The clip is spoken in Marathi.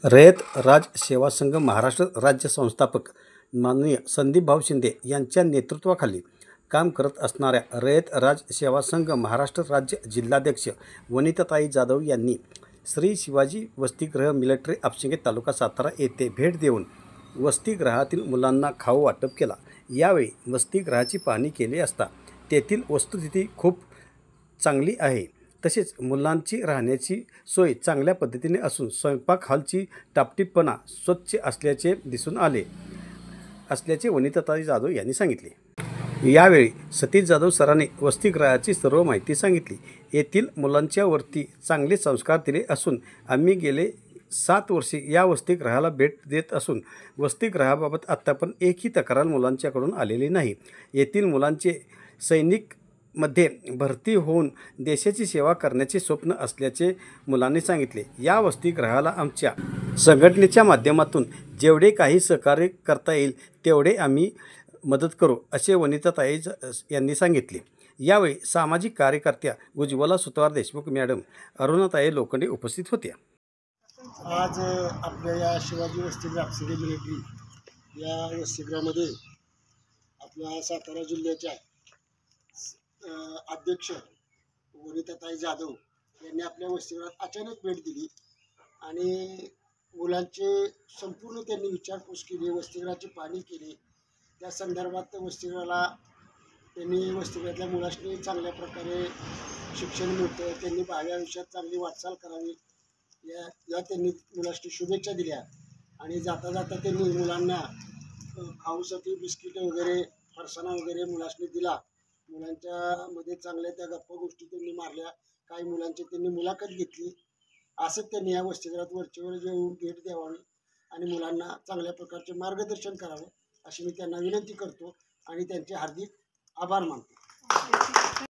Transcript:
रयत राज सेवा संघ महाराष्ट्र राज्य संस्थापक माननीय संदीपभाऊ शिंदे यांच्या नेतृत्वाखाली काम करत असणाऱ्या रयत राज सेवा संघ महाराष्ट्र राज्य जिल्हाध्यक्ष वनिताताई जाधव यांनी श्री शिवाजी वसतिगृह मिलिटरी आपशिंगे तालुका सातारा येथे भेट देऊन वसतिगृहातील मुलांना खाऊ वाटप केला। यावेळी वसतिगृहाची पाहणी केली असता तेथील वस्तुस्थिती खूप चांगली आहे, तसेच मुलांची राहण्याची सोय चांगल्या पद्धतीने असून स्वयंपाक हॉलची टापटीपणा स्वच्छ असल्याचे दिसून आले असल्याचे वनिताताई जाधव यांनी सांगितले। यावेळी सतीश जाधव सरांनी वसतिगृहाची सर्व माहिती सांगितली। येथील मुलांच्या वरती चांगले संस्कार दिले असून आम्ही गेले 7 वर्षे या वसतिगृहाला भेट देत असून वसतिगृहाबाबत आत्तापर्यंत एकही तक्रार मुलांच्याकडून आलेली नाही। येथील मुलांचे सैनिकमध्ये भरती होऊन देशाची सेवा करण्याचे स्वप्न असल्याचे मुलांनी सांगितले। या वसतिगृहाला आमच्या संघटनेच्या माध्यमातून जेवढे काही सहकार्य करता येईल तेवढे आम्ही मदत करू असे वनिताताई यांनी सांगितले। यावेळी सामाजिक कार्यकर्त्या उज्ज्वला सुतार देशमुख मॅडम, अरुणाताई लोखंडे उपस्थित होत्या। आज आपल्या या शिवाजी वसतिगृह आपशिंगे मिलिटरी या वसतिगृहामध्ये आपल्या सातारा जिल्ह्याच्या अध्यक्ष वनिताताई जाधव यांनी आपल्या वसतिगृहात अचानक भेट दिली आणि मुलांचे संपूर्ण त्यांनी विचारपूस केली, वसतिगृहाची पाहणी केली। त्या संदर्भात वसतिगृहाला त्यांनी वसतिगृहातल्या मुलांनी चांगल्या प्रकारे शिक्षण मिळतं, त्यांनी भावी आयुष्यात चांगली वाटचाल करावी या त्यांनी मुलांनी शुभेच्छा दिल्या। आणि जाता जाता त्यांनी मुलांना खाऊसाठी बिस्किट वगैरे फरसाणा वगैरे मुलांनी दिला। मुलांच्यामध्ये चांगल्या त्या गप्पा गोष्टी त्यांनी मारल्या, काही मुलांची त्यांनी मुलाखत घेतली। असंच त्यांनी या वसतिगृहात वरचेवर येऊन भेट द्यावी आणि मुलांना चांगल्या प्रकारचे मार्गदर्शन करावे अशी मी त्यांना विनंती करतो आणि त्यांचे हार्दिक आभार मानतो।